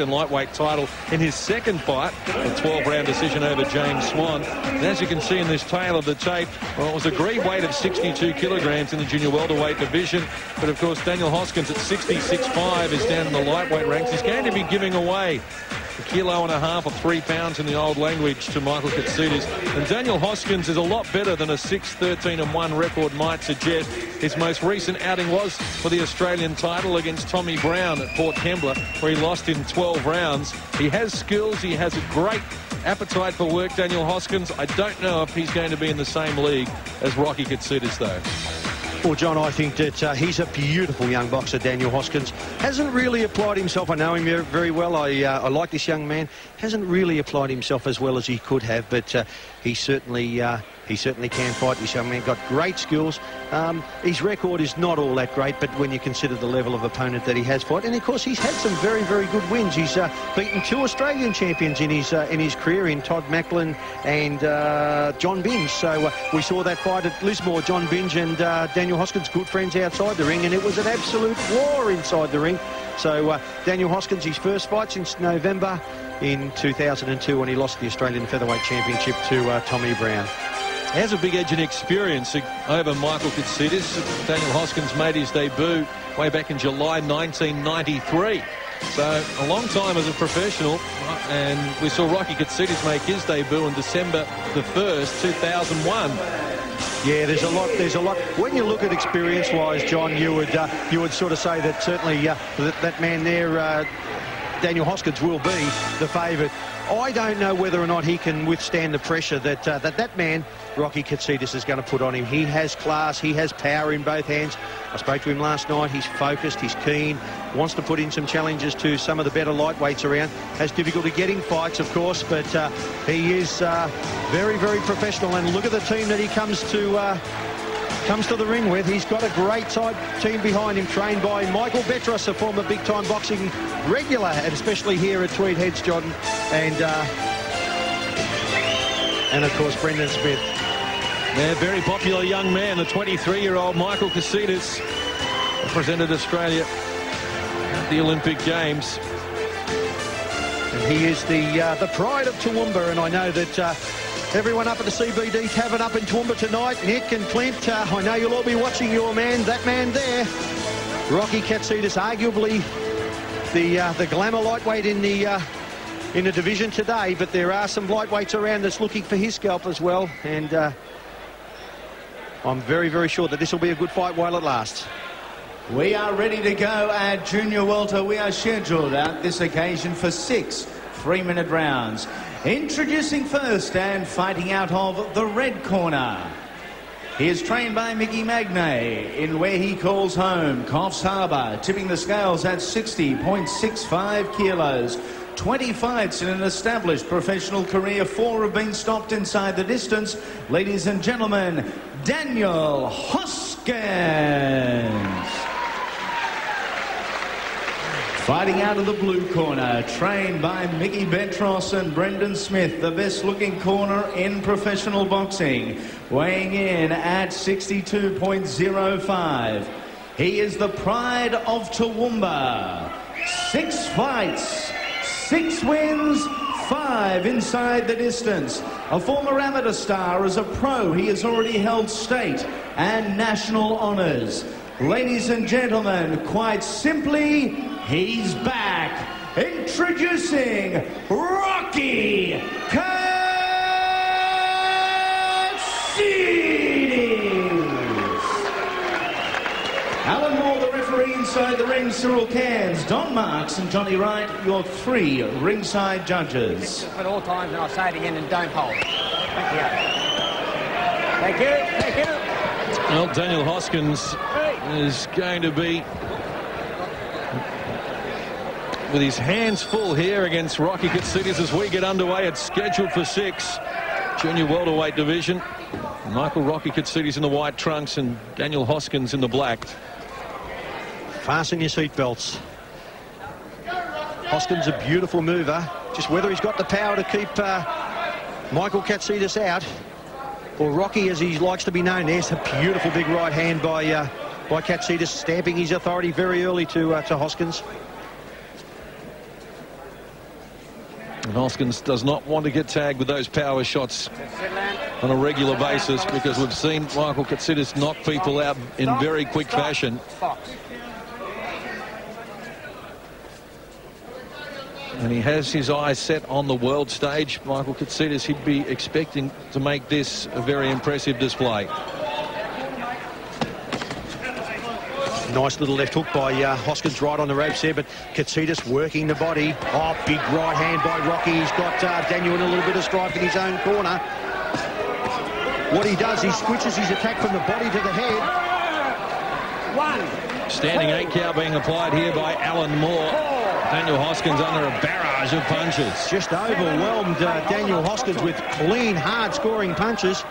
lightweight title in his second fight, a 12-round decision over James Swan. And as you can see in this tail of the tape, well, it was agreed weight of 62 kilograms in the junior welterweight division. But of course, Daniel Hoskins at 66.5 is down in the lightweight ranks. He's going to be giving away a kilo and a half or 3 pounds in the old language to Michael Katsidis. And Daniel Hoskins is a lot better than a 6-13-1 record might suggest. His most recent outing was for the Australian title against Tommy Brown at Port Kembla, where he lost in 12 rounds. He has skills. He has a great appetite for work, Daniel Hoskins. I don't know if he's going to be in the same league as Rocky Katsidis, though. Well, John, I think that he's a beautiful young boxer, Daniel Hoskins. Hasn't really applied himself. I know him very well. I like this young man. Hasn't really applied himself as well as he could have, but he certainly can fight. This young man got great skills. His record is not all that great, but when you consider the level of opponent that he has fought, and of course he's had some very, very good wins. He's beaten 2 Australian champions in his career, in Todd Macklin and John Binge. So we saw that fight at Lismore. John Binge and Daniel Hoskins, good friends outside the ring, and it was an absolute war inside the ring. So Daniel Hoskins, his first fight since November in 2002 when he lost the Australian Featherweight Championship to Tommy Brown. He has a big edge and experience over Michael Katsidis. Daniel Hoskins made his debut way back in July 1993. So a long time as a professional. And we saw Rocky Katsidis make his debut on December the 1st, 2001. Yeah, there's a lot. When you look at experience-wise, John, you would sort of say that certainly that man there, Daniel Hoskins, will be the favourite. I don't know whether or not he can withstand the pressure that man, Rocky Katsidis, is going to put on him. He has class, he has power in both hands. I spoke to him last night. He's focused, he's keen, wants to put in some challenges to some of the better lightweights around. Has difficulty getting fights, of course, but he is very, very professional. And look at the team that he comes to the ring with. He's got a great side team behind him, trained by Michael Betros, a former big-time boxing regular, and especially here at Tweed Heads, John, and of course Brendan Smith. Yeah, very popular young man, the 23-year-old Michael Katsidis, represented Australia at the Olympic Games. And he is the pride of Toowoomba, and I know that everyone up at the CBD Tavern up in Toowoomba tonight, Nick and Clint, I know you'll all be watching your man, that man there, Rocky Katsidis, arguably the glamour lightweight in the division today, but there are some lightweights around that's looking for his scalp as well, and I'm very, very sure that this will be a good fight while it lasts. We are ready to go at Junior Welter. We are scheduled at this occasion for 6 3-minute rounds. Introducing first and fighting out of the red corner. He is trained by Mickey Magnay in where he calls home, Coffs Harbour, tipping the scales at 60.65 kilos. 20 fights in an established professional career. 4 have been stopped inside the distance. Ladies and gentlemen, Daniel Hoskins. Fighting out of the blue corner, trained by Mickey Betros and Brendan Smith, the best-looking corner in professional boxing, weighing in at 62.05. He is the pride of Toowoomba. 6 fights, 6 wins, 5 inside the distance. A former amateur star, as a pro, he has already held state and national honours. Ladies and gentlemen, quite simply, he's back. Introducing Rocky Katsidis. Alan Moore, the referee inside the ring, Cyril Cairns, Don Marks and Johnny Wright, your 3 ringside judges. At all times, and I'll say it again, and don't hold. Thank you. Thank you. Thank you. Well, Daniel Hoskins is going to be with his hands full here against Rocky Katsidis as we get underway. It's scheduled for 6. Junior welterweight division. Michael Rocky Katsidis in the white trunks and Daniel Hoskins in the black. Fasten your seatbelts. Hoskins, a beautiful mover. Just whether he's got the power to keep Michael Katsidis out, or Rocky, as he likes to be known. There's a beautiful big right hand by Katsidis, stamping his authority very early to Hoskins. And Hoskins does not want to get tagged with those power shots on a regular basis, because we've seen Michael Katsidis knock people out in very quick fashion. And he has his eyes set on the world stage. Michael Katsidis, he'd be expecting to make this a very impressive display. Nice little left hook by Hoskins right on the ropes there, but Katsidis working the body. Oh, big right hand by Rocky. He's got Daniel in a little bit of strife in his own corner. What he does, he switches his attack from the body to the head. Standing 8 count being applied here by Alan Moore. Daniel Hoskins under a barrage of punches. Just overwhelmed Daniel Hoskins with clean, hard scoring punches.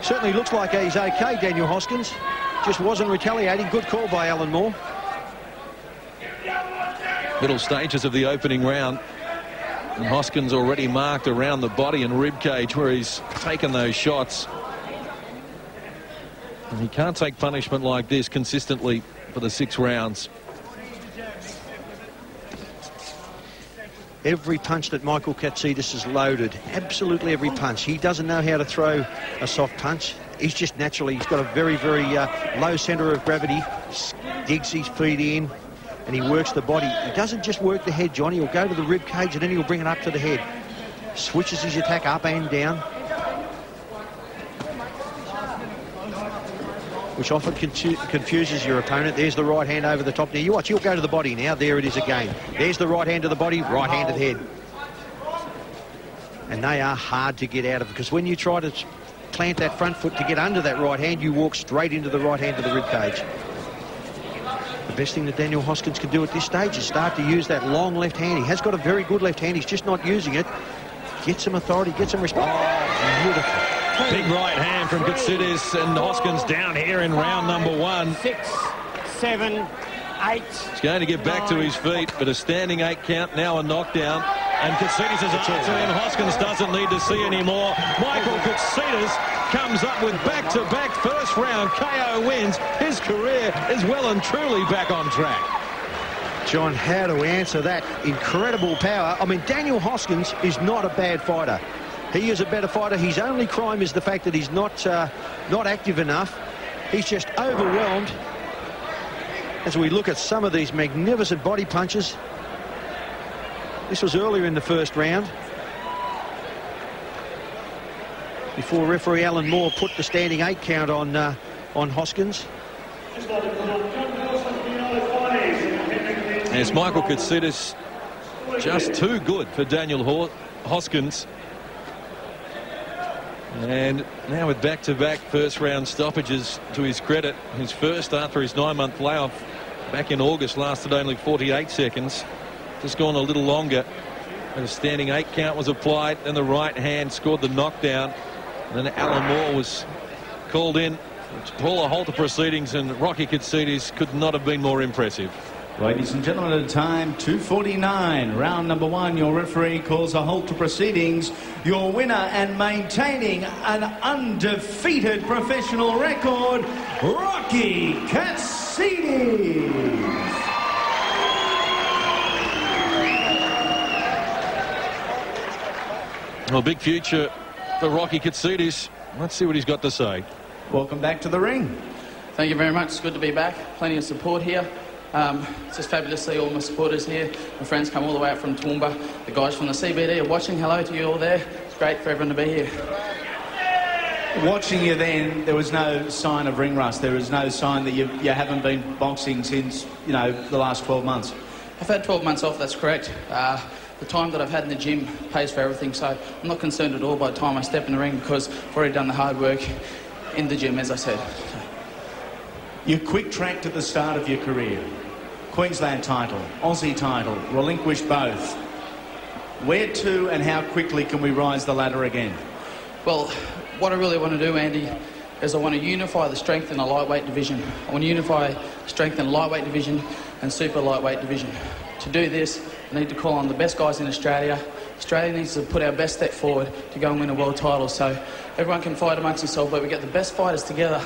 Certainly looks like he's okay, Daniel Hoskins. Just wasn't retaliating. Good call by Alan Moore. Middle stages of the opening round. And Hoskins already marked around the body and rib cage where he's taken those shots. And he can't take punishment like this consistently for the 6 rounds. Every punch that Michael Katsidis has loaded, absolutely every punch. He doesn't know how to throw a soft punch. He's just naturally, he's got a very, very low centre of gravity, digs his feet in, and he works the body. He doesn't just work the head, Johnny. He'll go to the rib cage and then he'll bring it up to the head. Switches his attack up and down, which often confuses your opponent. There's the right hand over the top. Now you watch, he'll go to the body now. There it is again. There's the right hand to the body, right hand to the head. And they are hard to get out of, because when you try to plant that front foot to get under that right hand, you walk straight into the right hand to the rib cage. The best thing that Daniel Hoskins can do at this stage is start to use that long left hand. He has got a very good left hand. He's just not using it. Get some authority, get some respect. Oh, beautiful. Big right hand from Katsidis, and Hoskins down here in round number 1. 6, 7, 8. He's going to get back to his feet, but a standing 8 count, now a knockdown. And Katsidis is up to him. Hoskins doesn't need to see any more. Michael Katsidis comes up with back-to-back first round KO wins. His career is well and truly back on track. John, how to answer that? Incredible power. I mean, Daniel Hoskins is not a bad fighter. He is a better fighter. His only crime is the fact that he's not active enough. He's just overwhelmed. As we look at some of these magnificent body punches. This was earlier in the first round, before referee Alan Moore put the standing 8 count on Hoskins. As Michael Katsidis, just too good for Daniel Hoskins. And now with back-to-back first-round stoppages to his credit, his first after his 9-month layoff back in August lasted only 48 seconds. Just gone a little longer. And a standing 8 count was applied, and the right hand scored the knockdown. And then Alan Moore was called in to pull a halt to proceedings, and Rocky Katsidis could not have been more impressive. Ladies and gentlemen, at a time 2:49, round number 1, your referee calls a halt to proceedings. Your winner and maintaining an undefeated professional record, Rocky Katsidis. Well, big future for Rocky Katsidis. Let's see what he's got to say. Welcome back to the ring. Thank you very much. It's good to be back. Plenty of support here. It's just fabulous to see all my supporters here. My friends come all the way out from Toowoomba. The guys from the CBD are watching. Hello to you all there. It's great for everyone to be here. Watching you then, there was no sign of ring rust. There was no sign that you haven't been boxing since, you know, the last 12 months. I've had 12 months off, that's correct. The time that I've had in the gym pays for everything, so I'm not concerned at all by the time I step in the ring, because I've already done the hard work in the gym, as I said. You quick-tracked at the start of your career. Queensland title, Aussie title, relinquished both. Where to and how quickly can we rise the ladder again? Well, what I really want to do, Andy, is I want to unify the strength in the lightweight division. I want to unify strength in the lightweight division and super lightweight division. To do this, I need to call on the best guys in Australia. Australia needs to put our best step forward to go and win a world title, so everyone can fight amongst themselves, but we get the best fighters together.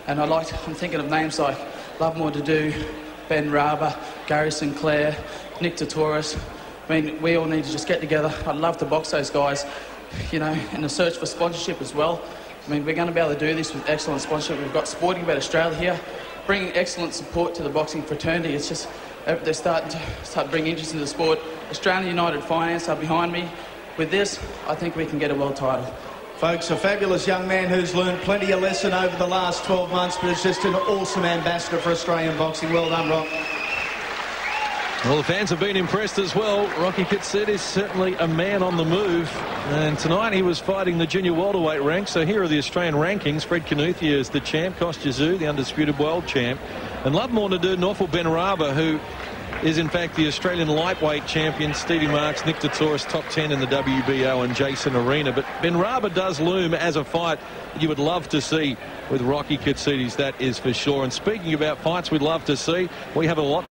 And I'm thinking of names like Love More to Do, Ben Raba, Gary Sinclair, Nick Tatoris. I mean, we all need to just get together. I'd love to box those guys, you know, in the search for sponsorship as well. I mean, we're going to be able to do this with excellent sponsorship. We've got Sporting Bet Australia here, bringing excellent support to the boxing fraternity. It's just, they're starting to bring interest into the sport. Australian United Finance are behind me. With this, I think we can get a world title. Folks, a fabulous young man who's learned plenty of lesson over the last 12 months, but is just an awesome ambassador for Australian boxing. Well done, Rock. Well, the fans have been impressed as well. Rocky Katsidis is certainly a man on the move. And tonight he was fighting the junior welterweight rank. So here are the Australian rankings. Fred Knuthia is the champ. Kostya Tszyu, the undisputed world champ. And Lovemore Nadu Norfolk Benrahma, who is in fact the Australian lightweight champion. Stevie Marks, Nick Tatoris, top 10 in the WBO, and Jason Arena. But Benrahma does loom as a fight you would love to see with Rocky Katsidis, that is for sure. And speaking about fights we'd love to see, we have a lot